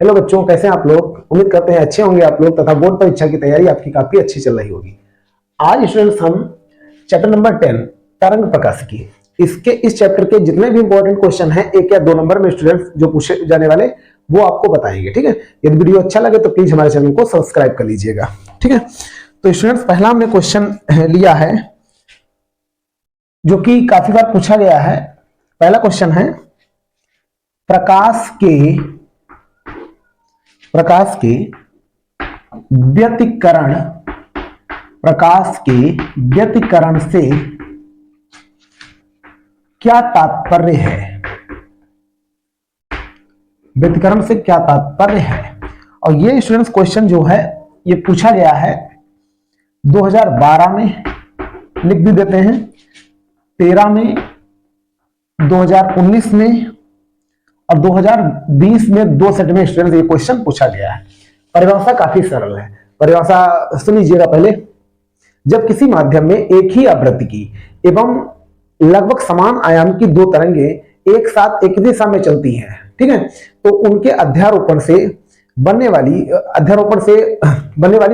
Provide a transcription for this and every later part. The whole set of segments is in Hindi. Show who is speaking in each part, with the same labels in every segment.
Speaker 1: हेलो बच्चों, कैसे हैं आप लोग। उम्मीद करते हैं अच्छे होंगे आप लोग तथा बोर्ड परीक्षा की तैयारी आपकी काफी अच्छी चल रही होगी। आज स्टूडेंट्स हम चैप्टर नंबर 10 तरंग प्रकाशिकी इसके इस चैप्टर के जितने भी इंपॉर्टेंट क्वेश्चन हैं 1 या 2 नंबर में स्टूडेंट्स जो पूछे जाने वाले वो आपको बताएंगे। ठीक है, यदि वीडियो अच्छा लगे तो प्लीज हमारे चैनल को सब्सक्राइब कर लीजिएगा। ठीक है, तो स्टूडेंट्स पहला हमने क्वेश्चन लिया है जो कि काफी बार पूछा गया है। पहला क्वेश्चन है प्रकाश के व्यतिकरण से क्या तात्पर्य है। व्यतिकरण से क्या तात्पर्य है। और ये स्टूडेंट्स क्वेश्चन जो है ये पूछा गया है 2012 में, लिख भी देते हैं 13 में, 2019 में और 2020 में 2 सेट में स्टूडेंट्स ये क्वेश्चन पूछा गया है। परिभाषा काफी सरल है, परिभाषा सुन लीजिएगा पहले। जब किसी माध्यम में एक ही आवृत्ति की एवं लगभग समान आयाम की 2 तरंगे एक साथ एक दिशा में चलती हैं, ठीक है, तो उनके अध्यारोपण से बनने वाली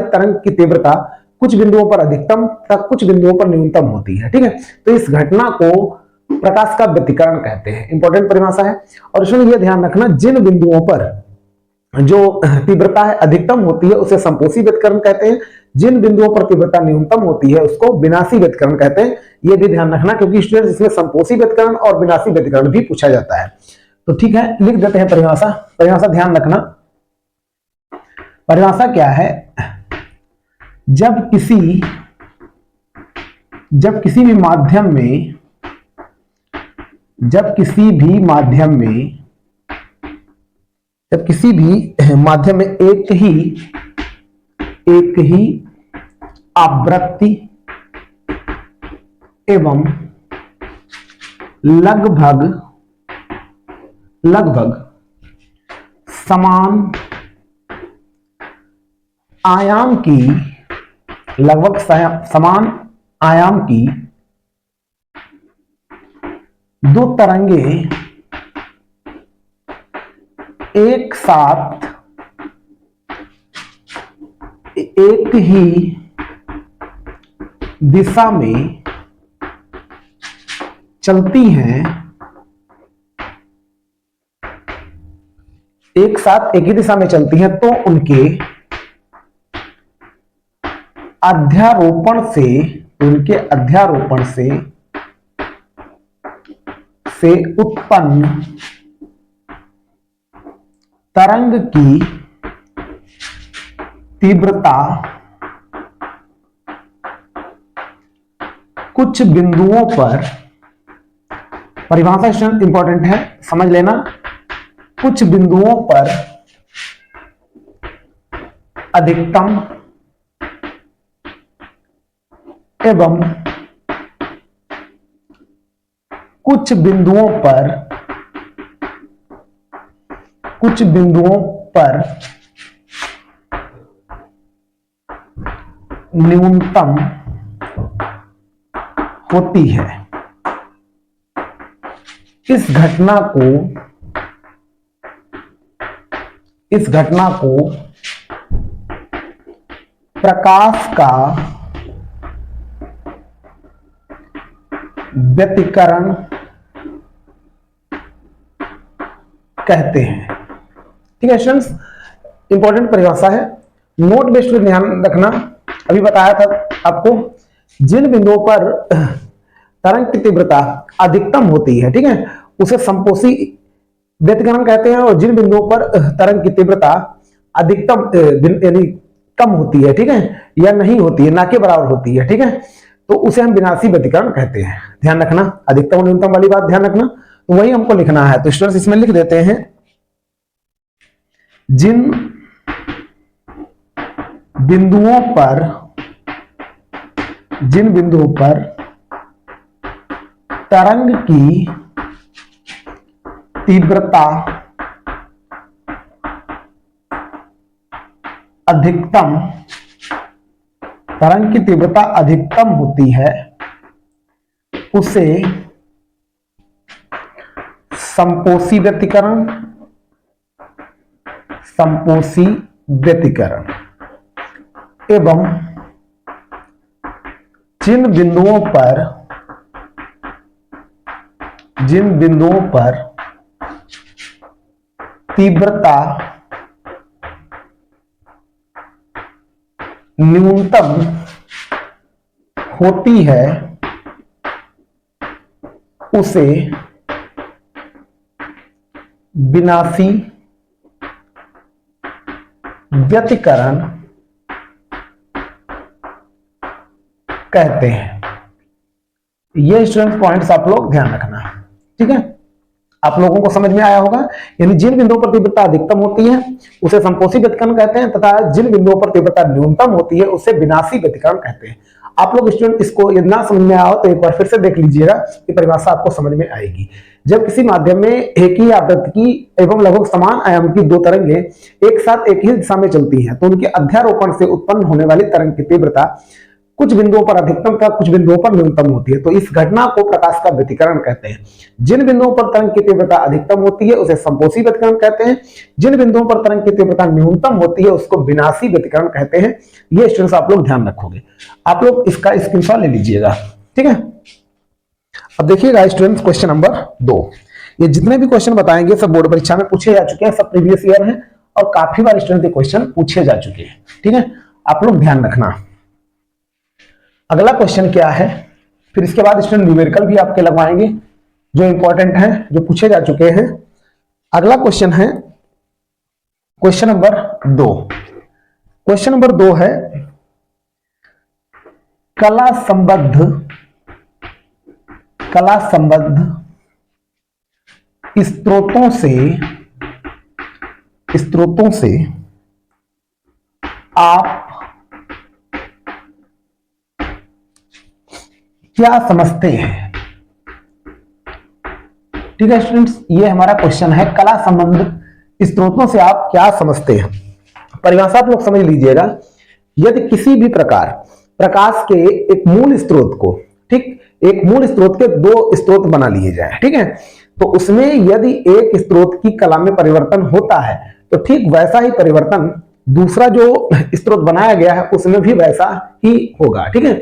Speaker 1: तरंग की तीव्रता कुछ बिंदुओं पर अधिकतम तथा कुछ बिंदुओं पर न्यूनतम होती है। ठीक है, तो इस घटना को प्रकाश का व्यतिकरण कहते हैं। इंपॉर्टेंट परिभाषा है। और इसमें यह ध्यान रखना, जिन बिंदुओं पर जो तीव्रता है अधिकतम होती है उसे संपोषी व्यतिकरण कहते हैं, जिन बिंदुओं पर तीव्रता न्यूनतम होती है उसको विनाशी व्यतिकरण कहते हैं। यह भी ध्यान रखना क्योंकि स्टूडेंट्स इसमें संपोषी व्यतिकरण और विनाशी व्यतिकरण भी पूछा जाता है। तो ठीक है, लिख देते हैं परिभाषा ध्यान रखना। परिभाषा क्या है, जब किसी भी माध्यम में एक ही आवृत्ति एवं लगभग समान आयाम की 2 तरंगे एक साथ एक ही दिशा में चलती हैं, तो उनके अध्यारोपण से उत्पन्न तरंग की तीव्रता कुछ बिंदुओं पर, परिभाषा स्टूडेंट इंपॉर्टेंट है, समझ लेना, कुछ बिंदुओं पर अधिकतम एवं कुछ बिंदुओं पर न्यूनतम होती है। इस घटना को प्रकाश का व्यतिकरण कहते हैं। ठीक है स्टूडेंट्स, इंपॉर्टेंट परिभाषा है, नोट बेस्ड पे ध्यान रखना। अभी बताया था आपको, जिन बिंदुओं पर तरंग की तीव्रता अधिकतम होती है, ठीक है, उसे संपोषी व्यतिकरण कहते हैं। और जिन बिंदुओं पर तरंग की तीव्रता अधिकतम यानी कम होती है, ठीक है, या नहीं होती है, ना के बराबर होती है, ठीक है, तो उसे हम विनाशी व्यतिकरण कहते हैं। ध्यान रखना, अधिकतम और न्यूनतम वाली बात ध्यान रखना, तो वही हमको लिखना है। तो स्टूडेंट्स इसमें लिख देते हैं, जिन बिंदुओं पर तरंग की तीव्रता अधिकतम होती है उसे संपोषी व्यतिकरण संपोषी व्यतिकरण एवं जिन बिंदुओं पर तीव्रता न्यूनतम होती है उसे विनाशी व्यतिकरण कहते हैं। ये स्टूडेंट पॉइंट्स आप लोग ध्यान रखना, ठीक है। आप लोगों को समझ में आया होगा। यानी जिन बिंदुओं पर तीव्रता अधिकतम होती है उसे संपोषी व्यतिकरण कहते हैं, तथा जिन बिंदुओं पर तीव्रता न्यूनतम होती है उसे विनाशी व्यतिकरण कहते हैं। आप लोग स्टूडेंट इसको यदि ना समझ में आओ तो एक बार फिर से देख लीजिएगा, कि परिभाषा आपको समझ में आएगी। जब किसी माध्यम में एक ही आवृत्ति की एवं लगभग समान आयाम की दो तरंगें एक साथ एक ही दिशा में चलती हैं, तो उनके अध्यारोपण से उत्पन्न होने वाली तरंग की तीव्रता कुछ बिंदुओं पर अधिकतम तथा कुछ बिंदुओं पर न्यूनतम होती है। तो इस घटना को प्रकाश का व्यतिकरण कहते हैं। जिन बिंदुओं पर तरंग की तीव्रता अधिकतम होती है उसे संपोषी व्यतिकरण कहते हैं। जिन बिंदुओं पर तरंग की तीव्रता न्यूनतम होती है उसको विनाशी व्यतिकरण कहते हैं। ये स्टूडेंट्स आप लोग ध्यान रखोगे। आप लोग इसका स्क्रीनशॉट ले लीजिएगा, ठीक है। अब देखिएगा स्टूडेंट्स, क्वेश्चन नंबर 2। ये जितने भी क्वेश्चन बताएंगे सब बोर्ड परीक्षा में पूछे जा चुके हैं, सब प्रीवियस ईयर हैं और काफी बार स्टूडेंट क्वेश्चन पूछे जा चुके हैं, ठीक है। आप लोग ध्यान रखना। अगला क्वेश्चन क्या है, फिर इसके बाद स्टूडेंट न्यूमेरिकल भी आपके लगवाएंगे जो इंपॉर्टेंट हैं, जो पूछे जा चुके हैं। अगला क्वेश्चन है क्वेश्चन नंबर 2। क्वेश्चन नंबर 2 है कला संबद्ध स्रोतों से आप क्या समझते हैं। ठीक है स्टूडेंट्स, ये हमारा क्वेश्चन है, कला संबंध स्रोतों से आप क्या समझते हैं। परिभाषा आप लोग समझ लीजिएगा। यदि किसी भी प्रकार प्रकाश के एक मूल स्रोत को, ठीक, एक मूल स्रोत के दो स्रोत बना लिए जाए, ठीक है, तो उसमें यदि एक स्रोत की कला में परिवर्तन होता है तो ठीक वैसा ही परिवर्तन दूसरा जो स्रोत बनाया गया है उसमें भी वैसा ही होगा, ठीक है।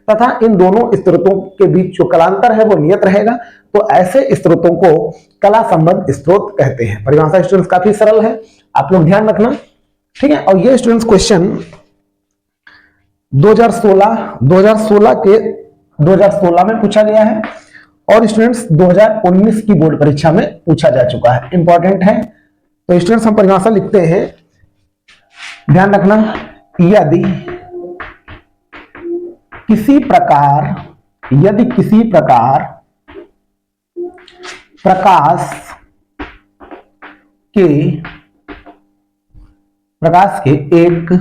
Speaker 1: तथा इन दोनों स्रोतों के बीच जो कलांतर है वो नियत रहेगा। तो ऐसे स्रोतों को कला संबद्ध स्रोत कहते हैं। परिभाषा स्टूडेंट्स काफी सरल है, आप लोग ध्यान रखना, ठीक है। और ये स्टूडेंट्स क्वेश्चन 2016 में पूछा गया है और स्टूडेंट्स 2019 की बोर्ड परीक्षा में पूछा जा चुका है, इंपॉर्टेंट है। तो स्टूडेंट्स हम परिभाषा लिखते हैं, ध्यान रखना। यदि किसी प्रकार प्रकाश के एक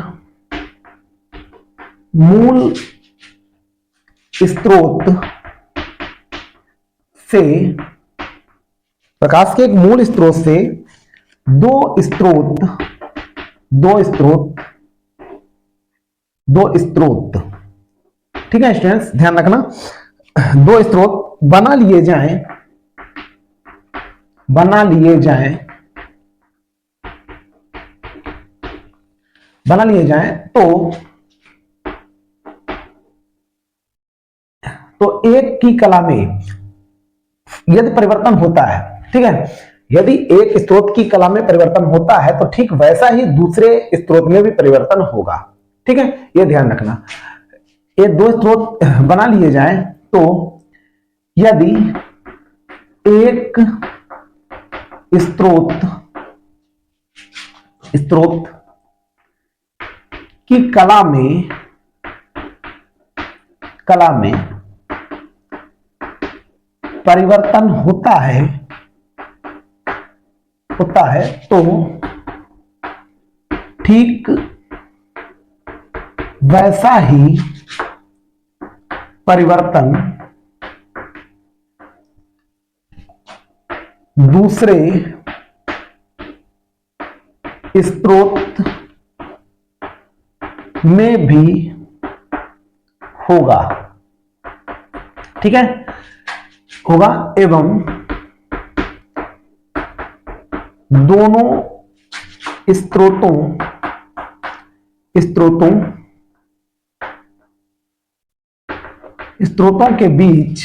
Speaker 1: मूल स्रोत से दो स्रोत, ठीक है स्टूडेंट्स, ध्यान रखना। दो स्रोत बना लिए जाएं तो एक की कला में यदि परिवर्तन होता है, ठीक है, यदि एक स्रोत की कला में परिवर्तन होता है तो ठीक वैसा ही दूसरे स्रोत में भी परिवर्तन होगा, ठीक है, ये ध्यान रखना। ये दो स्रोत बना लिए जाएं तो यदि एक स्रोत की कला में परिवर्तन होता है तो ठीक वैसा ही परिवर्तन दूसरे स्रोत में भी होगा, ठीक है, होगा। एवं दोनों स्त्रोतों के बीच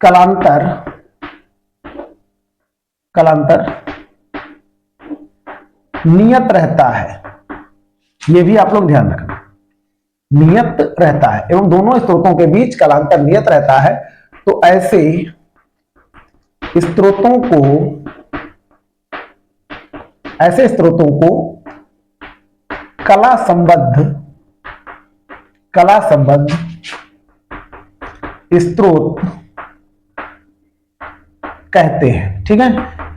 Speaker 1: कलांतर नियत रहता है। यह भी आप लोग ध्यान रखना, नियत रहता है एवं दोनों स्त्रोतों के बीच कलांतर नियत रहता है। तो ऐसे स्त्रोतों को कला संबद्ध स्त्रोत कहते हैं। ठीक है,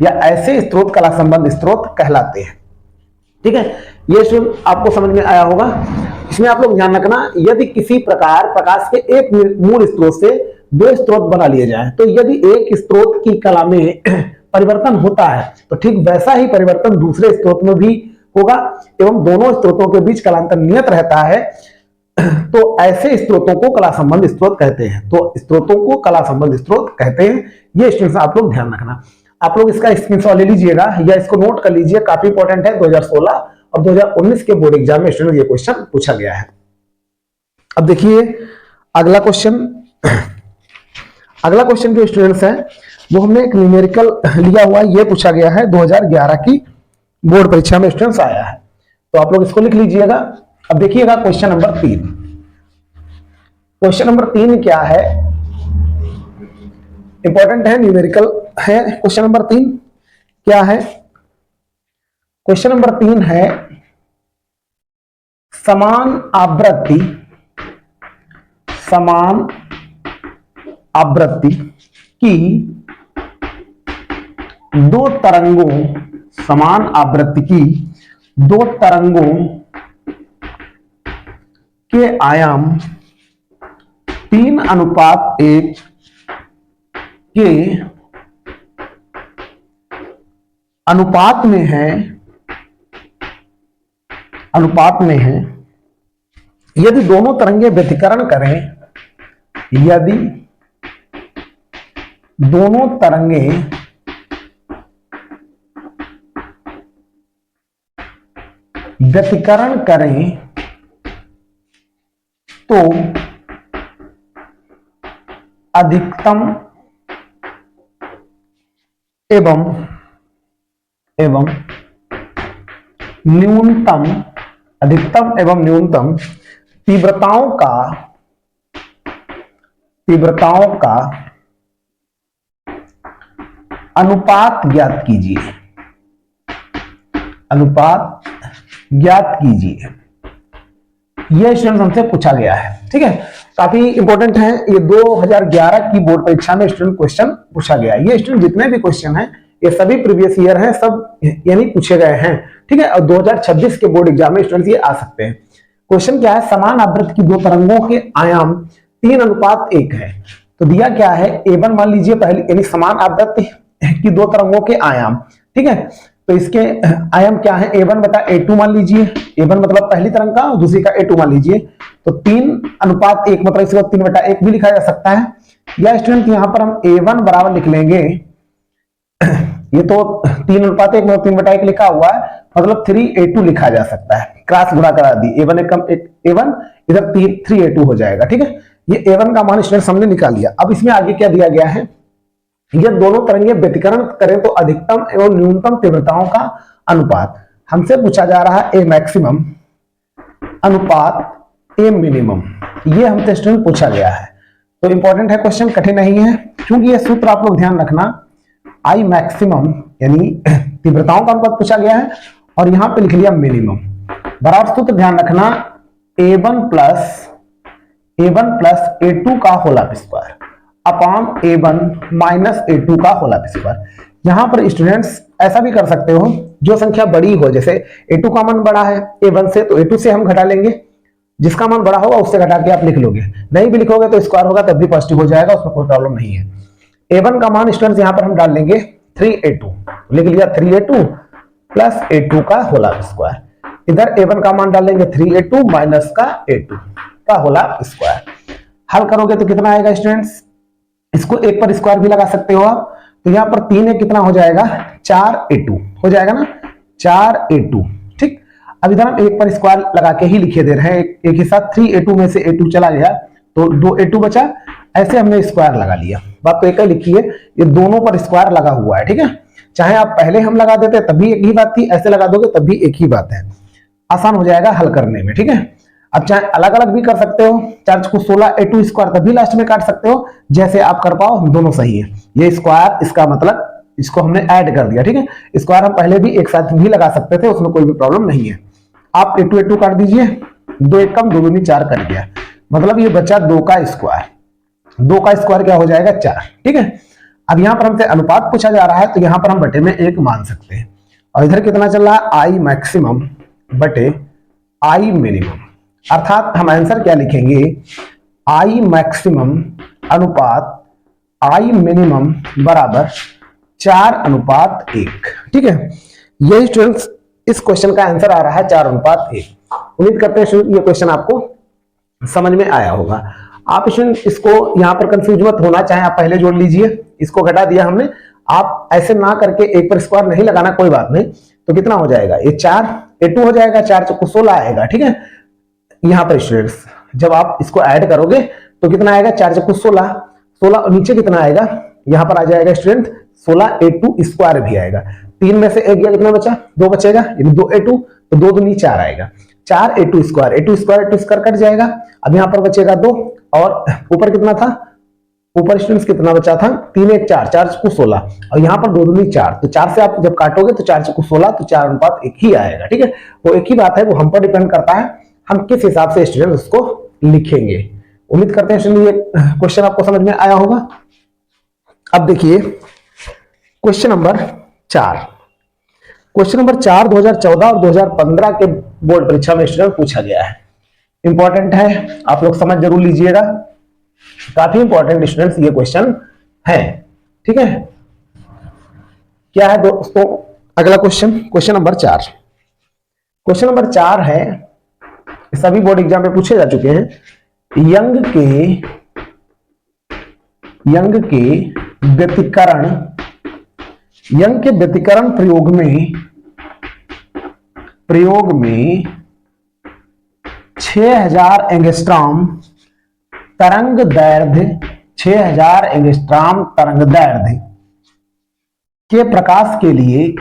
Speaker 1: या ऐसे स्त्रोत कला संबंध स्त्रोत कहलाते हैं। ठीक है, ये स्टूडेंट आपको समझ में आया होगा। इसमें आप लोग ध्यान रखना, यदि किसी प्रकार प्रकाश के एक मूल स्त्रोत से दो स्त्रोत बना लिए जाएं, तो यदि एक स्त्रोत की कला में परिवर्तन होता है तो ठीक वैसा ही परिवर्तन दूसरे स्त्रोत में भी होगा एवं दोनों स्त्रोतों के बीच कलांतर नियत रहता है। तो ऐसे स्त्रोतों को कला संबंध स्त्रोत कहते हैं। तो स्त्रोतों को कला संबंध स्त्रोत कहते हैं। ये स्टूडेंट्स आप लोग ध्यान रखना। आप लोग इसका स्क्रीनशॉट ले लीजिएगा या इसको नोट कर लीजिए, काफी इंपॉर्टेंट है। 2016 और 2019 के बोर्ड एग्जाम में स्टूडेंट ये क्वेश्चन पूछा गया है। अब देखिए अगला क्वेश्चन जो स्टूडेंट्स है वो हमने एक न्यूमेरिकल लिया हुआ है। ये पूछा गया है 2011 की बोर्ड परीक्षा में स्टूडेंट्स आया है, तो आप लोग इसको लिख लीजिएगा। अब देखिएगा क्वेश्चन नंबर 3। क्वेश्चन नंबर 3 क्या है, इंपॉर्टेंट है, न्यूमेरिकल है। क्वेश्चन नंबर 3 क्या है? क्वेश्चन नंबर 3 है समान आवृत्ति की दो तरंगों, समान आवृत्ति की दो तरंगों के आयाम 3:1 के अनुपात में है। यदि दोनों तरंगे व्यतिकरण करें, यदि दोनों तरंगे व्यतिकरण करें तो अधिकतम एवं न्यूनतम तीव्रताओं का अनुपात ज्ञात कीजिए। यह स्टूडेंट हमसे पूछा गया है। ठीक है, काफी इंपॉर्टेंट है। ये 2011 की बोर्ड परीक्षा में स्टूडेंट क्वेश्चन पूछा गया है। ये स्टूडेंट जितने भी क्वेश्चन हैं ये सभी प्रीवियस ईयर हैं, सब यानी पूछे गए हैं। ठीक है, और 2026 के बोर्ड एग्जाम में स्टूडेंट ये आ सकते हैं। क्वेश्चन क्या है, समान आवृत्ति की दो तरंगों के आयाम 3:1 है। तो दिया क्या है, A1 मान लीजिए पहली, यानी समान आवृत्ति की दो तरंगों के आयाम। ठीक है, तो इसके आयाम क्या है, A1 बटा A2 मान लीजिए। A1 मतलब पहली तरंग का और दूसरी का A2 मान लीजिए। तो 3:1 मतलब इसको 3/1 भी लिखा जा सकता है। या स्टूडेंट यहां पर हम A1 बराबर लिख लेंगे, ये तो 3:1 मतलब 3/1 लिखा हुआ है, मतलब 3A2 लिखा जा सकता है। क्रॉस गुणा करा दी, A1 एक कम A1, इधर 3A2 हो जाएगा। ठीक है, ये A1 का मान स्टूडेंट हमने निकाल लिया। अब इसमें आगे क्या दिया गया है, ये दोनों तरंगे व्यतिकरण करें तो अधिकतम एवं न्यूनतम तीव्रताओं का अनुपात। हमसे पूछा जा रहा है A मैक्सिमम अनुपात A मिनिमम, ये हमसे स्टूडेंट पूछा गया है। तो इंपॉर्टेंट है क्वेश्चन, कठिन नहीं है, क्योंकि ये सूत्र आप लोग ध्यान रखना, I मैक्सिमम यानी तीव्रताओं का अनुपात पूछा गया है और यहां पे लिख लिया मिनिमम। बराबर सूत्र ध्यान रखना, A1 प्लस A2 का whole square upon A1 minus A2 का होल स्क्वायर। यहां पर स्टूडेंट्स ऐसा भी कर सकते हो, जो संख्या बड़ी हो, जैसे A2 का मान बड़ा है A1 से, तो A2 से हम घटा लेंगे, जिसका मान बड़ा होगा उससे घटा के आप लिख लोगे। नहीं भी लिखोगे तो स्क्वायर होगा तब भी पॉजिटिव हो जाएगा, उसमें कोई प्रॉब्लम नहीं है। A1 का मान स्टूडेंट्स यहां पर हम डाल लेंगे 3A2, लिख लिया 3A2 प्लस A2 का होल स्क्वायर। इधर A1 का मान डाल लेंगे 3A2 माइनस का A2 का होल स्क्वायर। हल करोगे तो कितना आएगा स्टूडेंट्स, इसको एक पर स्क्वायर भी लगा सकते हो आप, तो यहाँ पर 3 है, कितना हो जाएगा 4a2 हो जाएगा ना, 4a2। ठीक, अब इधर हम एक पर स्क्वायर लगा के ही लिखे दे रहे हैं, एक ही साथ 3a2 में से a2 चला गया तो 2a2 बचा, ऐसे हमने स्क्वायर लगा लिया। बात तो एक ही लिखी है, ये दोनों पर स्क्वायर लगा हुआ है। ठीक है, चाहे आप पहले हम लगा देते तब भी एक ही बात थी, ऐसे लगा दोगे तब भी एक ही बात है, आसान हो जाएगा हल करने में। ठीक है, अब चाहे अलग अलग भी कर सकते हो, 4 को 16 a2 स्क्वायर तभी लास्ट में काट सकते हो, जैसे आप कर पाओ, दोनों सही है। ये स्क्वायर, इसका मतलब इसको हमने ऐड कर दिया। ठीक है, स्क्वायर हम पहले भी एक साथ भी लगा सकते थे, उसमें कोई भी प्रॉब्लम नहीं है। आप a2 काट दीजिए, 2 एक कम 2 दूनी 4 कर गया, मतलब ये बचा 2 का स्क्वायर। 2 का स्क्वायर क्या हो जाएगा 4। ठीक है, अब यहां पर हमसे अनुपात पूछा जा रहा है, तो यहां पर हम बटे में 1 मान सकते हैं, और इधर कितना चल रहा है आई मैक्सिमम बटे आई मिनिमम, अर्थात हम आंसर क्या लिखेंगे, आई मैक्सिमम अनुपात आई मिनिमम बराबर 4:1। ठीक है, यही स्टूडेंट्स इस क्वेश्चन का आंसर आ रहा है 4:1। उम्मीद करते हैं ये क्वेश्चन आपको समझ में आया होगा। आप इसको यहाँ पर कंफ्यूज मत होना, चाहे आप पहले जोड़ लीजिए, इसको घटा दिया हमने, आप ऐसे ना करके एक पर स्क्वायर नहीं लगाना, कोई बात नहीं। तो कितना हो जाएगा, ये 4a2 हो जाएगा, 4 चौको 16 आएगा। ठीक है, यहाँ पर स्टूडेंट्स जब आप इसको ऐड करोगे तो कितना आएगा, 4 चौको 16, 16 नीचे कितना आएगा, यहाँ पर आ जाएगा स्टूडेंट 16a2 स्क्वायर भी आएगा। 3 में से 1 गया, कितना बचा 2 बचेगा, यानी 2a2, तो 2 दूनी 4 आएगा, 4a2 square, a2 square cut जाएगा। अब यहाँ पर बचेगा 2, और ऊपर कितना था, ऊपर स्टूडेंट्स कितना बचा था, 3 1 4, 4 चौको 16, और यहाँ पर 2 दूनी 4, तो 4 से आप जब काटोगे तो 4 चौको 16, तो 4:1 ही आएगा। ठीक है, वो एक ही बात है, वो हम पर डिपेंड करता है हम किस हिसाब से स्टूडेंट उसको लिखेंगे। उम्मीद करते हैं स्टूडेंट ये क्वेश्चन आपको समझ में आया होगा। अब देखिए क्वेश्चन नंबर 4। क्वेश्चन नंबर 4 2014 और 2015 के बोर्ड परीक्षा में स्टूडेंट पूछा गया है, इंपॉर्टेंट है, आप लोग समझ जरूर लीजिएगा, काफी इंपॉर्टेंट स्टूडेंट्स ये क्वेश्चन है। ठीक है, क्या है दोस्तों अगला question, question number 4। Question number 4 है, सभी बोर्ड एग्जाम में पूछे जा चुके हैं, यंग के व्यतिकरण प्रयोग में 6000 एंगस्ट्रॉम तरंग दैर्ध्य, 6000 एंगस्ट्रॉम तरंग दैर्ध्य के प्रकाश के लिए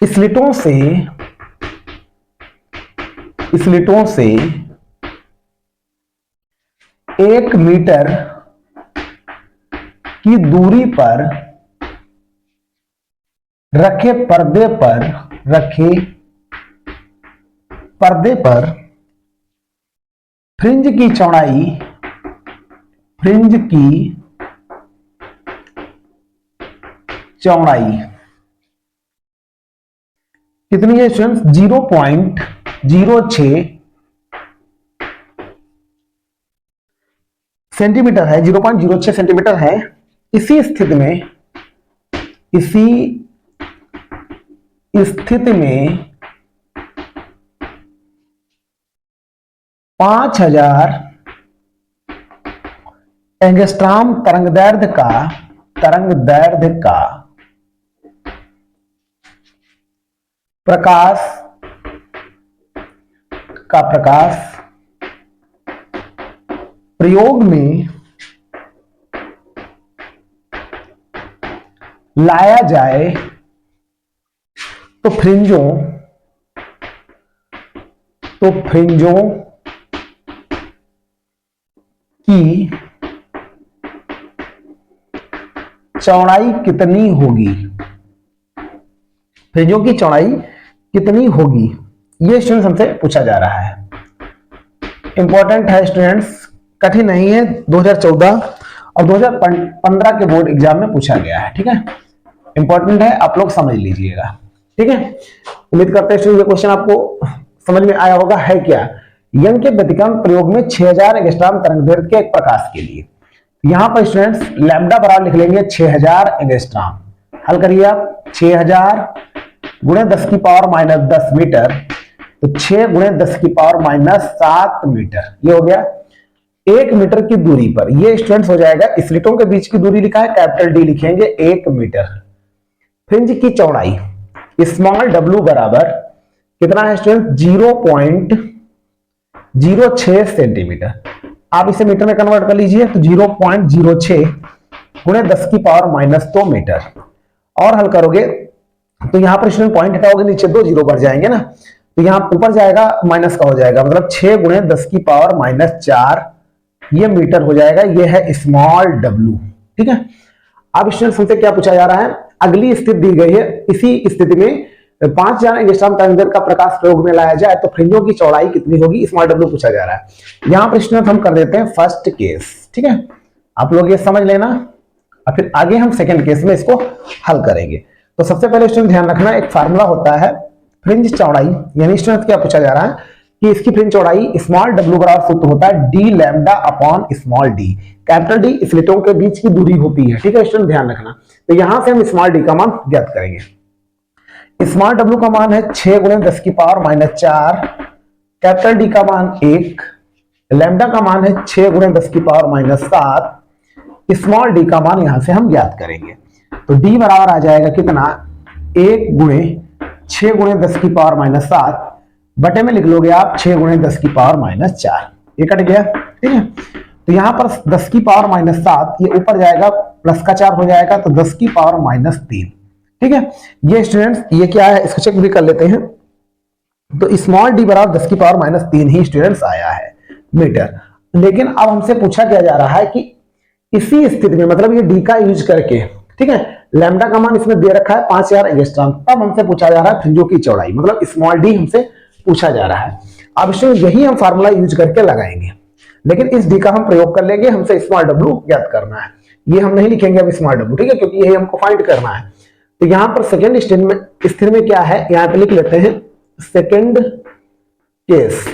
Speaker 1: स्लिटों से 1 मीटर की दूरी पर रखे पर्दे पर फ्रिंज की चौड़ाई कितनी है स्टूडेंट्स, 0.06 सेंटीमीटर है, 0.06 सेंटीमीटर है। इसी स्थिति में 5000 एंगस्ट्रॉम तरंगदैर्ध्य का प्रकाश प्रयोग में लाया जाए तो फ्रिंजों की चौड़ाई कितनी होगी, फ्रिंजों की चौड़ाई कितनी होगी, ये स्टूडेंट्स हमसे पूछा जा रहा है। इंपॉर्टेंट है स्टूडेंट्स, कठिन नहीं है, 2014 और 2015 के बोर्ड एग्जाम में पूछा गया है। ठीक है, इंपॉर्टेंट है, आप लोग समझ लीजिएगा। ठीक है, उम्मीद करते हैं ये क्वेश्चन आपको समझ में आया होगा। है क्या, यंग के व्यतिकरण प्रयोग में 6000 एंगस्ट्रॉम तरंगदैर्ध्य के एक प्रकाश के लिए, यहां पर स्टूडेंट्स लैम्डा बराबर लिख लेंगे 6000 एंगस्ट्रॉम। हल करिए आप, 6000 गुणे 10⁻⁻10 मीटर तो 6 गुणे 10 की पावर माइनस 7 मीटर, ये हो गया 1 मीटर की दूरी पर। ये स्टूडेंट्स हो जाएगा, स्लिटों के बीच की दूरी लिखा है, कैपिटल डी लिखेंगे 1 मीटर। फ्रिंज की चौड़ाई स्मॉल w बराबर कितना है स्टूडेंट, 0.06 सेंटीमीटर। आप इसे मीटर में कन्वर्ट कर लीजिए, तो 0.06 गुणे 10 की पावर माइनस 2 मीटर। और हल करोगे तो यहां पर स्टूडेंट पॉइंट हटाओगे, नीचे 2 जीरो बढ़ जाएंगे ना, तो यहां ऊपर जाएगा माइनस का हो जाएगा, मतलब 6 गुणे 10 की पावर माइनस 4 ये मीटर हो जाएगा। ये है स्मॉल w। ठीक है, अब स्टूडेंट हमसे क्या पूछा जा रहा है, अगली स्थिति दी गई है, इसी स्थिति में 5000 एंगस्ट्रॉम तरंग का प्रकाश प्रयोग में लाया जाए तो फ्रिंजों की चौड़ाई कितनी होगी, स्मॉल w पूछा जा रहा है। यहां पर स्टूडेंट हम कर देते हैं फर्स्ट केस। ठीक है, आप लोग ये समझ लेना और फिर आगे हम सेकंड केस में इसको हल करेंगे। तो सबसे पहले स्टूडेंट ध्यान रखना, एक फार्मूला होता है फ्रिंज चौड़ाई, यानी स्टूडेंट क्या पूछा जा रहा है कि इसकी फ्रिंज चौड़ाई स्मॉल w बराबर सूत्र होता है D lambda upon small D. Capital D स्लिटों के बीच की दूरी होती है। ठीक है स्टूडेंट, ध्यान रखना। तो यहां से हम स्मॉल डी का मान ज्ञात करेंगे। स्मॉल w का मान है 6 गुणे 10 की पावर माइनस 4, कैपिटल डी का मान 1, लैम्डा का मान है 6 गुणे 10 की पावर माइनस 7, स्मॉल डी का मान यहां से हम ज्ञात करेंगे। तो डी बराबर आ जाएगा कितना, 1 गुणे 6 गुणे 10 की पावर माइनस 7 बटे में लिख लोगे आप 6 गुणे 10 की पावर माइनस 4, ये कट गया। ठीक है, तो यहां पर 10 की पावर माइनस 7 ये ऊपर जाएगा, प्लस का 4 हो जाएगा, तो 10 की पावर माइनस 3। ठीक है, ये स्टूडेंट्स ये क्या है इसको चेक भी कर लेते हैं। तो स्मॉल डी बराबर 10 की पावर माइनस 3 ही स्टूडेंट्स आया है मीटर। लेकिन अब हमसे पूछा क्या जा रहा है कि इसी स्थिति में, मतलब ये डी का यूज करके, ठीक है, लैम्डा का मान इसमें दे रखा है 5000 एंगस्ट्रॉम, तब हमसे पूछा जा रहा है फ्रिंजों की चौड़ाई, मतलब स्मॉल डी हमसे पूछा जा रहा है। अब इसमें यही हम फार्मूला यूज करके लगाएंगे, लेकिन इस डी का हम प्रयोग कर लेंगे, हमसे स्मॉल w ज्ञात करना है। ये हम नहीं लिखेंगे अब स्मॉल w, ठीक है, क्योंकि यही हमको फाइंड करना है। तो यहां पर सेकेंड स्थिति में क्या है, यहां पे लिख लेते हैं सेकेंड केस।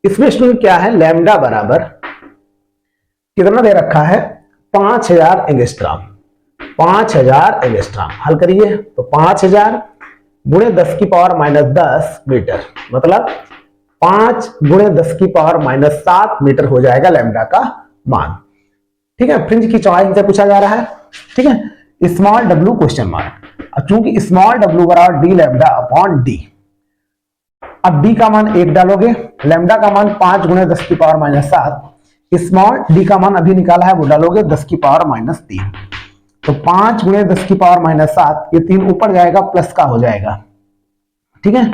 Speaker 1: इसमें स्टूडेंट क्या है, लैम्डा बराबर कितना दे रखा है, 5000 एंगस्ट्रॉम। 5000 एंगस्ट्रॉम हल करिए, तो 5000 गुणे 10 की पावर माइनस 10 मीटर, मतलब 5 गुणे 10 की पावर माइनस 7 मीटर हो जाएगा लैम्डा का मान। ठीक है, फ्रिंज की चौड़ाई हमसे पूछा जा रहा है। ठीक है, स्मॉल w क्वेश्चन मार्क। अब चूंकि स्मॉल w बराबर डी लैम्डा अपॉन डी, अब डी का मान 1 डालोगे, लैम्डा का मान 5 गुणे 10 की पावर माइनस 7, स्मॉल डी का मान अभी निकाला है वो डालोगे 10 की पावर माइनस 3, तो 5 गुणे 10 की पावर माइनस 7, ये 3 ऊपर जाएगा, प्लस का हो जाएगा। ठीक है,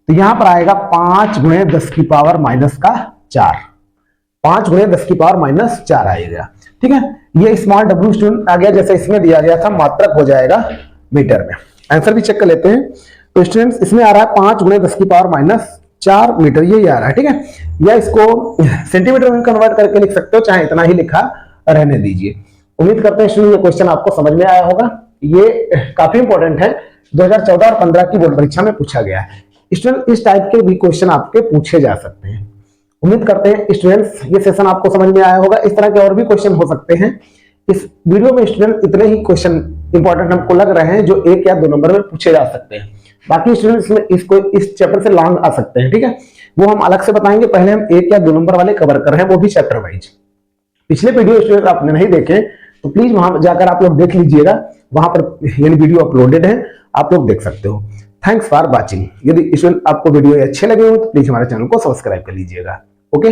Speaker 1: तो यहां पर आएगा 5 गुणे 10 की पावर माइनस का 4, 5 गुणे 10 की पावर माइनस 4 आएगा। ठीक है, ये स्मॉल w स्टूडेंट आ गया, जैसे इसमें दिया गया था, मात्रक हो जाएगा मीटर में। आंसर भी चेक कर लेते हैं। तो स्टूडेंट्स इसमें आ रहा है 5 गुणे 10 की पावर माइनस 4 मीटर, ये आ रहा है। ठीक है, या इसको सेंटीमीटर में कन्वर्ट करके लिख सकते हो, चाहे इतना ही लिखा रहने दीजिए। उम्मीद करते हैं स्टूडेंट ये क्वेश्चन आपको समझ में आया होगा। ये काफी इंपॉर्टेंट है, 2014 और 15 की बोर्ड परीक्षा में पूछा गया है। स्टूडेंट इस टाइप के भी क्वेश्चन आपके पूछे जा सकते हैं। उम्मीद करते हैं स्टूडेंट्स ये सेशन आपको समझ में आया होगा। इस तरह के और भी क्वेश्चन हो सकते हैं। इस वीडियो में स्टूडेंट इतने ही क्वेश्चन इंपॉर्टेंट हमको लग रहे हैं जो 1 या 2 नंबर में पूछे जा सकते हैं। बाकी स्टूडेंट्स में इसको इस चैप्टर से लॉन्ग आ सकते हैं। ठीक है, वो हम अलग से बताएंगे। पहले हम 1 या 2 नंबर वाले कवर कर रहे हैं, वो भी चैप्टर वाइज। पिछले वीडियो स्टूडेंट आपने नहीं देखे तो प्लीज वहां जाकर आप लोग देख लीजिएगा, वहां पर यानी वीडियो अपलोडेड है, आप लोग देख सकते हो। Thanks for watching. यदि स्टूडेंट आपको वीडियो अच्छे लगे हो तो प्लीज हमारे चैनल को सब्सक्राइब कर लीजिएगा। ओके।